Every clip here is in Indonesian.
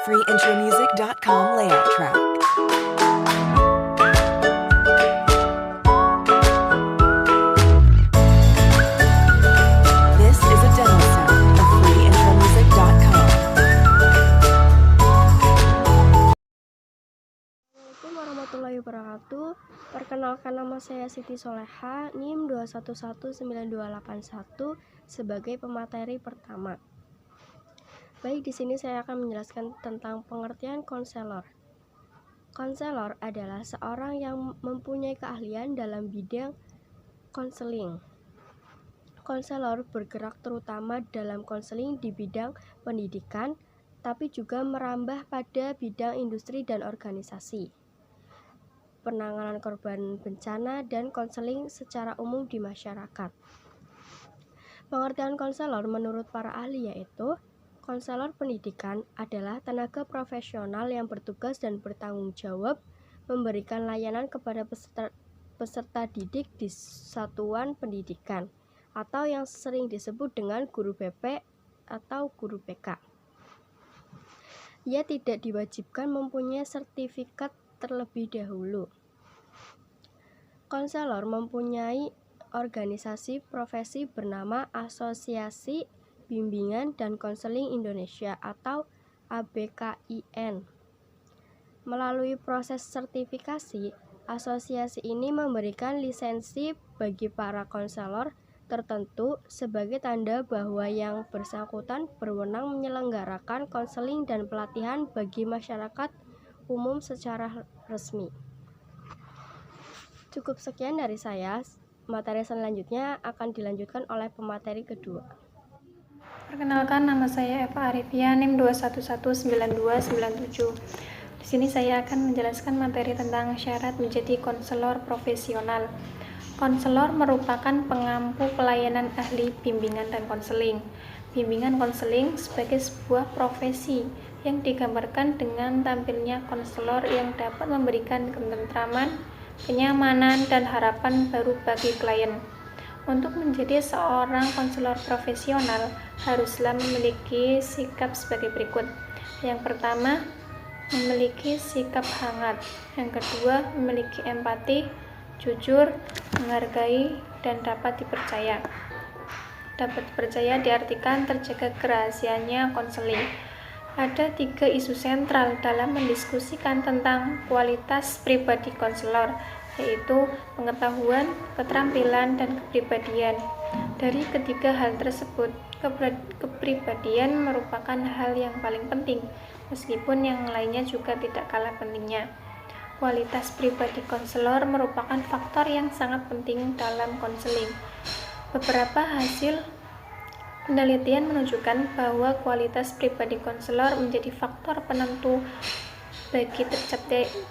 freeintromusic.com layout track. This is a demo sound of freeintromusic.com. Assalamualaikum warahmatullahi wabarakatuh. Perkenalkan, nama saya Siti Soleha, NIM 2119281 sebagai pemateri pertama. Baik, di sini saya akan menjelaskan tentang pengertian konselor. Konselor adalah seorang yang mempunyai keahlian dalam bidang konseling. Konselor bergerak terutama dalam konseling di bidang pendidikan, tapi juga merambah pada bidang industri dan organisasi, penanganan korban bencana, dan konseling secara umum di masyarakat. Pengertian konselor menurut para ahli yaitu, konselor pendidikan adalah tenaga profesional yang bertugas dan bertanggung jawab memberikan layanan kepada peserta didik di satuan pendidikan, atau yang sering disebut dengan guru BP atau guru PK. Ia tidak diwajibkan mempunyai sertifikat terlebih dahulu. Konselor mempunyai organisasi profesi bernama Asosiasi Bimbingan dan Konseling Indonesia atau ABKIN. Melalui proses sertifikasi, asosiasi ini memberikan lisensi bagi para konselor tertentu sebagai tanda bahwa yang bersangkutan berwenang menyelenggarakan konseling dan pelatihan bagi masyarakat umum secara resmi. Cukup sekian dari saya. Materi selanjutnya akan dilanjutkan oleh pemateri kedua. Perkenalkan, nama saya Eva Arifia, NIM 2119297. Di sini saya akan menjelaskan materi tentang syarat menjadi konselor profesional. Konselor merupakan pengampu pelayanan ahli bimbingan dan konseling. Bimbingan konseling sebagai sebuah profesi yang digambarkan dengan tampilnya konselor yang dapat memberikan ketentraman, kenyamanan, dan harapan baru bagi klien. Untuk menjadi seorang konselor profesional, haruslah memiliki sikap sebagai berikut. Yang pertama, memiliki sikap hangat. Yang kedua, memiliki empati, jujur, menghargai, dan dapat dipercaya. Dapat dipercaya diartikan terjaga kerahasiaannya konseling. Ada 3 isu sentral dalam mendiskusikan tentang kualitas pribadi konselor, yaitu pengetahuan, keterampilan, dan kepribadian. Dari ketiga hal tersebut, kepribadian merupakan hal yang paling penting, meskipun yang lainnya juga tidak kalah pentingnya. Kualitas pribadi konselor merupakan faktor yang sangat penting dalam konseling. Beberapa hasil penelitian menunjukkan bahwa kualitas pribadi konselor menjadi faktor penentu bagi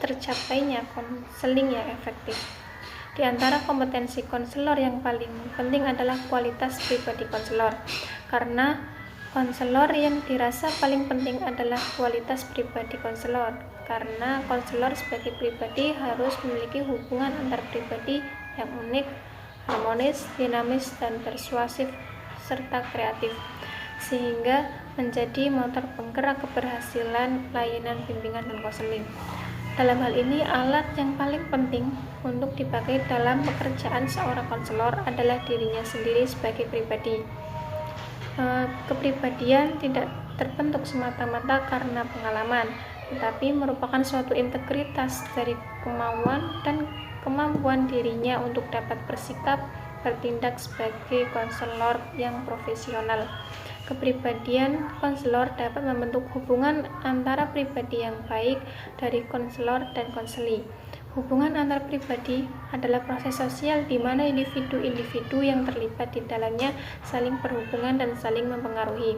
tercapainya konseling yang efektif. Di antara kompetensi konselor yang paling penting adalah kualitas pribadi konselor. Karena konselor yang dirasa paling penting adalah kualitas pribadi konselor. Karena konselor sebagai pribadi harus memiliki hubungan antar pribadi yang unik, harmonis, dinamis, dan persuasif serta kreatif, sehingga menjadi motor penggerak keberhasilan layanan bimbingan dan konseling. Dalam hal ini, alat yang paling penting untuk dipakai dalam pekerjaan seorang konselor adalah dirinya sendiri sebagai pribadi. Kepribadian tidak terbentuk semata-mata karena pengalaman, tetapi merupakan suatu integritas dari kemauan dan kemampuan dirinya untuk dapat bersikap bertindak sebagai konselor yang profesional. Kepribadian konselor dapat membentuk hubungan antara pribadi yang baik dari konselor dan konseli. Hubungan antar pribadi adalah proses sosial di mana individu-individu yang terlibat di dalamnya saling berhubungan dan saling mempengaruhi.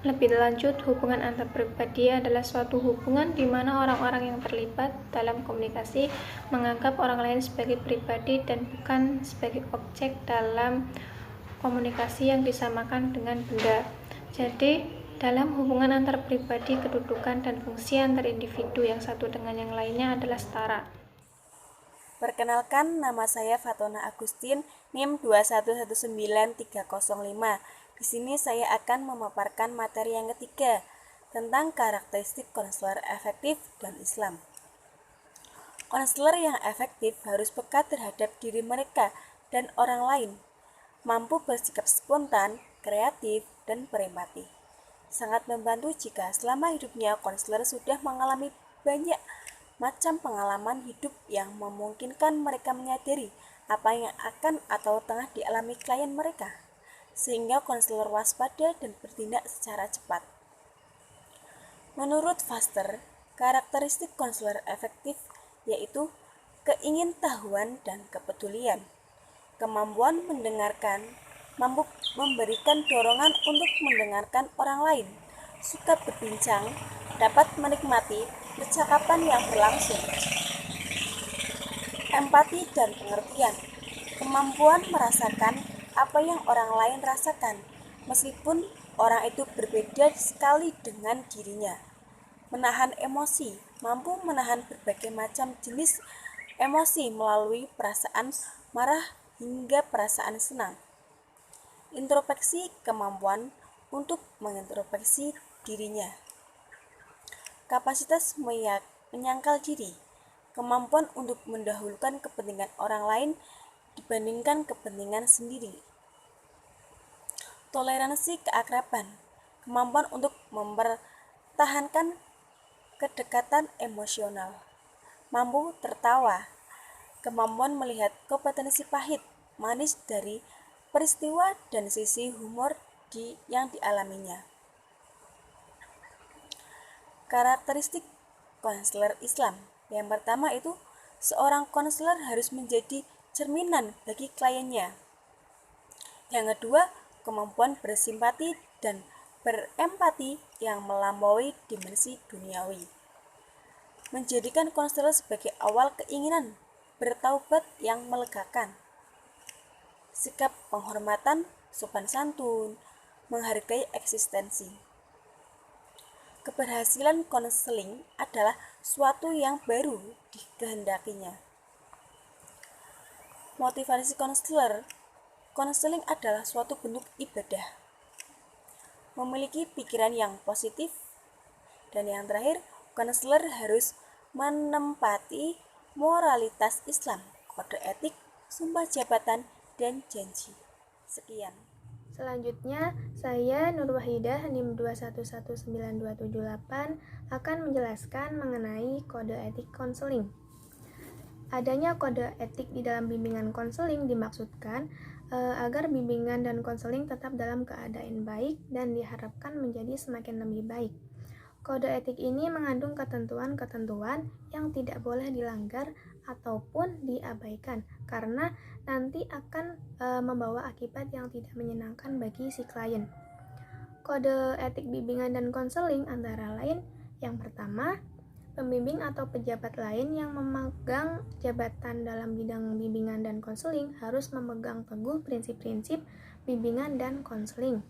Lebih lanjut, hubungan antar pribadi adalah suatu hubungan di mana orang-orang yang terlibat dalam komunikasi menganggap orang lain sebagai pribadi dan bukan sebagai objek dalam komunikasi yang disamakan dengan benda. Jadi, dalam hubungan antar pribadi, kedudukan dan fungsi antar individu yang satu dengan yang lainnya adalah setara. Perkenalkan, nama saya Fatona Agustin, NIM 2119305. Di sini saya akan memaparkan materi yang ketiga, tentang karakteristik konselor efektif dan Islam. Konselor yang efektif harus peka terhadap diri mereka dan orang lain, mampu bersikap spontan, kreatif, dan berempati. Sangat membantu jika selama hidupnya konselor sudah mengalami banyak macam pengalaman hidup yang memungkinkan mereka menyadari apa yang akan atau tengah dialami klien mereka, sehingga konselor waspada dan bertindak secara cepat. Menurut Foster, karakteristik konselor efektif yaitu keingintahuan dan kepedulian, kemampuan mendengarkan, mampu memberikan dorongan untuk mendengarkan orang lain, suka berbincang, dapat menikmati percakapan yang berlangsung, empati dan pengertian, kemampuan merasakan apa yang orang lain rasakan, meskipun orang itu berbeda sekali dengan dirinya, menahan emosi, mampu menahan berbagai macam jenis emosi melalui perasaan marah hingga perasaan senang, introspeksi, kemampuan untuk mengintrospeksi dirinya, kapasitas menyangkal diri, kemampuan untuk mendahulukan kepentingan orang lain dibandingkan kepentingan sendiri, toleransi keakraban, kemampuan untuk mempertahankan kedekatan emosional, mampu tertawa, kemampuan melihat kompetensi pahit, manis dari peristiwa dan sisi humor yang dialaminya. Karakteristik konselor Islam. Yang pertama itu, seorang konselor harus menjadi cerminan bagi kliennya. Yang kedua, kemampuan bersimpati dan berempati yang melampaui dimensi duniawi. Menjadikan konselor sebagai awal keinginan bertaubat yang melegakan. Sikap penghormatan, sopan santun, menghargai eksistensi. Keberhasilan konseling adalah suatu yang baru dikehendakinya. Motivasi konselor, konseling adalah suatu bentuk ibadah. Memiliki pikiran yang positif. Dan yang terakhir, konselor harus menempati moralitas Islam, kode etik, sumpah jabatan, dan janji. Sekian. Selanjutnya, saya Nur Wahidah NIM 2119278 akan menjelaskan mengenai kode etik konseling. Adanya kode etik di dalam bimbingan konseling dimaksudkan agar bimbingan dan konseling tetap dalam keadaan baik dan diharapkan menjadi semakin lebih baik. Kode etik ini mengandung ketentuan-ketentuan yang tidak boleh dilanggar ataupun diabaikan karena nanti akan membawa akibat yang tidak menyenangkan bagi si klien. Kode etik bimbingan dan konseling antara lain yang pertama, pembimbing atau pejabat lain yang memegang jabatan dalam bidang bimbingan dan konseling harus memegang teguh prinsip-prinsip bimbingan dan konseling.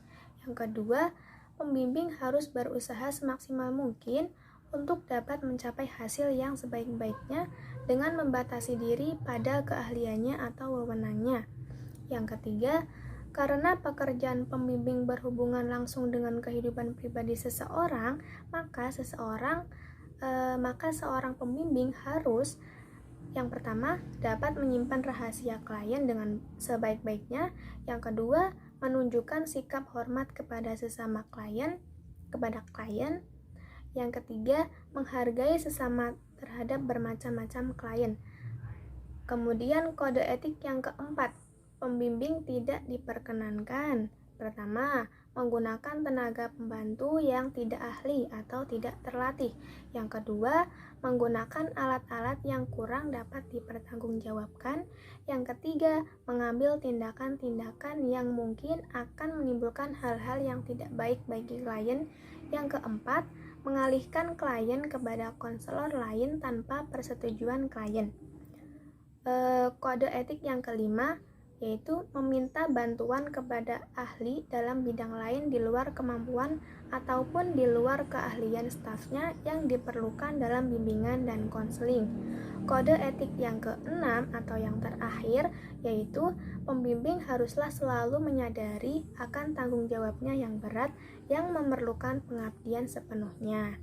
Yang kedua, pembimbing harus berusaha semaksimal mungkin untuk dapat mencapai hasil yang sebaik-baiknya dengan membatasi diri pada keahliannya atau wewenangnya. Yang ketiga, karena pekerjaan pembimbing berhubungan langsung dengan kehidupan pribadi seseorang, maka seorang pembimbing harus yang pertama dapat menyimpan rahasia klien dengan sebaik-baiknya. Yang kedua, menunjukkan sikap hormat kepada sesama klien. Yang ketiga, menghargai sesama terhadap bermacam-macam klien. Kemudian kode etik yang keempat, pembimbing tidak diperkenankan. Pertama, menggunakan tenaga pembantu yang tidak ahli atau tidak terlatih. Yang kedua, menggunakan alat-alat yang kurang dapat dipertanggungjawabkan. Yang ketiga, mengambil tindakan-tindakan yang mungkin akan menimbulkan hal-hal yang tidak baik bagi klien. Yang keempat, mengalihkan klien kepada konselor lain tanpa persetujuan klien. Kode etik yang kelima yaitu meminta bantuan kepada ahli dalam bidang lain di luar kemampuan ataupun di luar keahlian stafnya yang diperlukan dalam bimbingan dan konseling. Kode etik yang keenam atau yang terakhir yaitu pembimbing haruslah selalu menyadari akan tanggung jawabnya yang berat yang memerlukan pengabdian sepenuhnya.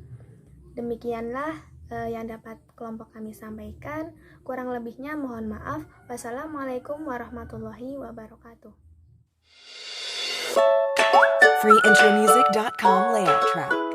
Demikianlah yang dapat kelompok kami sampaikan. Kurang lebihnya mohon maaf. Wassalamualaikum warahmatullahi wabarakatuh. freeintromusic.com layout track.